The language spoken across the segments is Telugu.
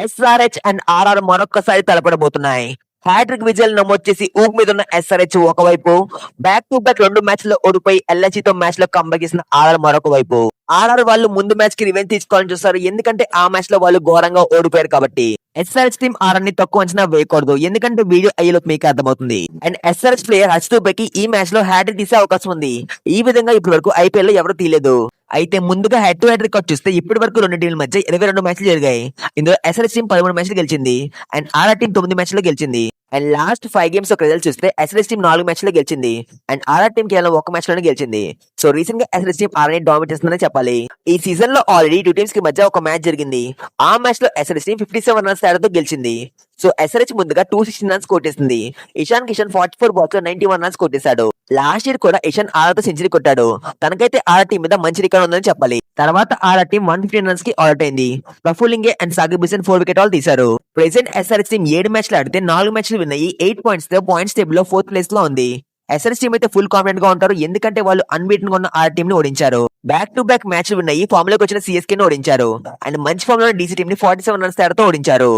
ఎస్ఆర్హెచ్ అండ్ ఆర్ఆర్ మరొక్కసారి తలపడబోతున్నాయి. హ్యాట్రిక్ విజయాలు నమోదు చేసి ఊపు మీద ఉన్న ఎస్ఆర్హెచ్ ఒకవైపు, బ్యాక్ టు బ్యాక్ 2 మ్యాచ్ల్లో ఓడిపోయి ఎల్ఎస్జీతో మ్యాచ్ లో కంబ్యాక్ చేసిన ఆర్ఆర్ మరొక వైపు. ఆర్ఆర్ వాళ్ళు ముందు మ్యాచ్ కి రివెంజ్ తీసుకోవాలని చూస్తారు, ఎందుకంటే ఆ మ్యాచ్ లో వాళ్ళు ఘోరంగా ఓడిపోయారు కాబట్టి. ఎస్ఆర్హెచ్ టీం ఆర్ఆర్ ని తక్కువ అంచనా వేయకూడదు, ఎందుకంటే వీడియో అయ్యేలోపు మీకు అర్థమవుతుంది. అండ్ ఎస్ఆర్హెచ్ ప్లేయర్ హర్ష్ బెకి ఈ మ్యాచ్ లో హ్యాట్రిక్ తీసే అవకాశం ఉంది. ఈ విధంగా ఇప్పటి వరకు ఐపీఎల్ లో ఎవరు తీయలేదు. అయితే ముందుగా హెడ్ టు హెడ్ రికార్డ్ చూస్తే ఇప్పటి వరకు రెండు టీంల మధ్య 22 మ్యాచ్లు జరిగాయి. ఇందులో ఎస్ఆర్హెచ్ టీం 13 మ్యాచ్లు గెలిచింది అండ్ ఆర్ఆర్ టీం 9 మ్యాచ్లు గెలిచింది. అండ్ లాస్ట్ 5 గేమ్స్ ఒక రిజల్ట్ చూస్తే ఎస్ఆర్హెచ్ టీం 4 మ్యాచ్లు గెలిచింది అండ్ ఆర్ఆర్ టీం కేవలం 1 మ్యాచ్ లోనే గెలిచింది. సో రీసెంట్ గా ఎస్ఆర్హెచ్ టీం ఆర్ఆర్ ని డామినేట్ చేస్తుందని చెప్పాలి. ఈ సీజన్ లో ఆల్రెడీ 2 టీమ్స్ కి మధ్య ఒక మ్యాచ్ జరిగింది. ఆ మ్యాచ్ లో ఎస్ఆర్హెచ్ టీం 57 రన్స్ తేడాతో గెలిచింది. సో ఎస్ఆర్హెచ్ ముందుగా 216 రన్స్ కొట్టేసింది. ఇషాన్ కిషన్ 44 బాల్స్ లో 91 రన్స్ కొట్టేశాడు. లాస్ట్ ఇయర్ కూడా ఇషాన్ ఆర్ఆర్ తో సెంచరీ కొట్టాడు. తనకైతే ఆర్ఆర్ టీం మీద మంచి రికార్డ్ ఉందని చెప్పాలి. తర్వాత ఆర్ఆర్ టీం 115 రన్స్ కి అవుట్ అయింది. Praful and Saqib Hussain 4 wicket all తీశారు. ప్రెసెంట్ ఎస్ఆర్హెచ్ టీం 7 మ్యాచ్లు ఆడితే 4 మ్యాచ్లు విన్ అయ్యి 8 పాయింట్స్ తో పాయింట్స్ టేబుల్ లో 4th ప్లేస్ లో ఉంది. ఎస్ఆర్హెచ్ టీం అయితే ఫుల్ కాన్ఫిడెంట్ గా ఉంటారు, ఎందుకంటే వాళ్ళు అన్బీటెన్ గా ఉన్న ఆర్ టీం ని ఓడించారు. Back to back match win అయ్యి ఫామ్ లోకి వచ్చిన సిఎస్కే ని ఓడించారు అండ్ మంచి ఫామ్ లో డీసీ టీం ని 47 రన్స్ తేడాతో ఓడించారు.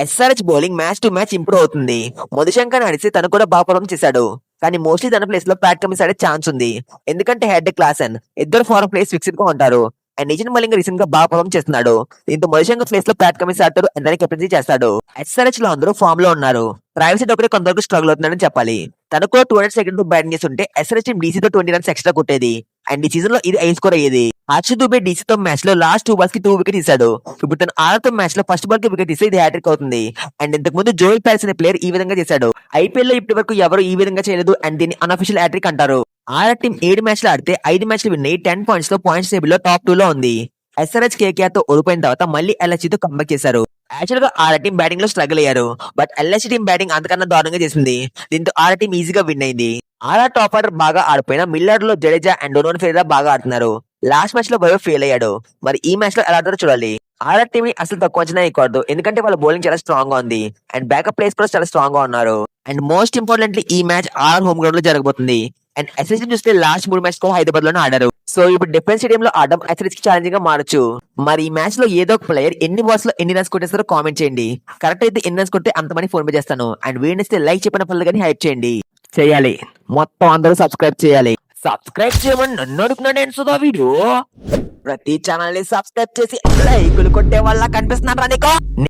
SRH bowling match to match improve అవుతుంది. మధుశంకర్ ఆడిస్తే తను కూడా బాగా పర్ఫార్మ్ చేశాడు, కానీ మోస్ట్లీ తన ప్లేస్ లో ప్యాట్ కమిన్స్ ఆడే ఛాన్స్ ఉంది, ఎందుకంటే హెడ్ క్లాసన్ ఇద్దరు ఫారెన్ ప్లేస్ ఫిక్స్డ్ గా ఉంటారు. అండ్ నిజన్ మలింగ రీసెంట్ గా బాగా పర్ఫార్మ్ చేస్తున్నాడు. దీంతో మధుశంకర్ ప్లేస్ లో ప్యాట్ కమిన్స్ ఆడతారు అండ్ దాన్ని కెప్టెన్సీ చేస్తాడు. ఎస్ఆర్హెచ్ లో అందరూ ఫామ్ లో ఉన్నారు. ట్రావిస్ హెడ్ ఒకటే కొంతవరకు స్ట్రగుల్ అవుతున్నాడని చెప్పాలి. తనకు 200 సెకండ్ బ్యాటింగ్ చేస్తుంటే ఎస్ఆర్హెచ్ టీం డీసీతో 20 రన్స్ ఎక్స్ట్రా కొట్టేది అండ్ ఈ సీజన్ లో ఇది హై స్కోర్ అయ్యేది. హర్ష్ దుబే డీసీతో మ్యాచ్ లో లాస్ట్ 2 బాల్స్ కి 2 వికెట్ తీశాడు. ఇప్పుడు తన ఆర్ఆర్ తో మ్యాచ్ లో ఫస్ట్ బాల్ కి వికెట్ తీస్తే ఇది హ్యాట్రిక్ అవుతుంది. అండ్ ఇంతకు ముందు జోయల్ ప్యారిస్ అనే ప్లేయర్ ఈ విధంగా చేశాడు. ఐపీఎల్ లో ఇప్పటి వరకు ఎవరు ఈ విధంగా చేయలేదు అండ్ దీన్ని అన్అఫిషియల్ హ్యాట్రిక్ అంటారు. ఆర్ఆర్ టీం 7 మ్యాచ్లు ఆడితే 5 మ్యాచ్లు విన్ అయ్యి 10 పాయింట్స్ తో పాయింట్స్ టేబుల్ లో టాప్ 2 లో ఉంది. ఎస్ఆర్హెచ్ కేకేఆర్ తో ఓడిపోయిన తర్వాత మళ్ళీ ఎల్ఎస్జీ తో కంబ్యాక్ చేశారు. యాక్చువల్ గా ఆర్ఆర్ టీం బ్యాటింగ్ లో స్ట్రగుల్ అయ్యారు, బట్ ఎల్ఎస్జీ టీం బ్యాటింగ్ అంతకన్నా దారుణంగా చేసింది. దీంతో ఆర్ఆర్ టీం ఈజీగా విన్ అయింది. ఆర్ఆర్ టాప్ ఆర్డర్ బాగా ఆడిపోయిన మిల్లర్ లో జడేజా అండ్ డోనోన్ ఫెరెరా బాగా ఆడుతున్నారు. లాస్ట్ మ్యాచ్ లో వైభవ్ ఫెయిల్ అయ్యాడు, మరి ఈ మ్యాచ్ లో ఎలా ఆడతారో చూడాలి. ఆర్ఆర్ టీం ని అసలు తక్కువ అంచనా వేయకూడదు, ఎందుకంటే వాళ్ళ బౌలింగ్ చాలా స్ట్రాంగ్ గా ఉంది అండ్ బ్యాకప్ ప్లేస్ కూడా చాలా స్ట్రాంగ్ గా ఉన్నారు. అండ్ మోస్ట్ ఇంపార్టెంట్లీ ఈ మ్యాచ్ ఆర్ఆర్ హోమ్ గ్రౌండ్ లో జరగబోతుంది. అండ్ ఎస్ఆర్హెచ్ చూస్తే లాస్ట్ 3 మ్యాచ్ కూడా హైదరాబాద్ లోనే ఆడారు. సో ఇప్పుడు డిఫరెంట్ స్టేడియం లో ఆడడం ఎస్ఆర్హెచ్ కి ఛాలెంజింగ్ గా మారచ్చు. మరి ఈ మ్యాచ్ లో ఏదో ఒక ప్లేయర్ ఎన్ని బాల్స్ లో ఎన్ని రన్స్ కొట్టేస్తారో కామెంట్ చేయండి. కరెక్ట్ అయితే ఎన్ని రన్స్ కొడితే అంత మనీ ఫోన్ పే చేస్తాను. అండ్ వీడియోస్తే లైక్ చెప్పిన పనులు కానీ హైప్ చేయండి. చేయాలి మొత్తం అందరూ సబ్స్క్రైబ్ చేయాలి. సబ్స్క్రైబ్ చేయమని నన్ను అడుగుతున్నాడు సుధా వీడియో. ప్రతి ఛానల్ ని సబ్స్క్రైబ్ చేసి లైకులు కొట్టే వాళ్ళ కనిపిస్తున్నారా నీకు?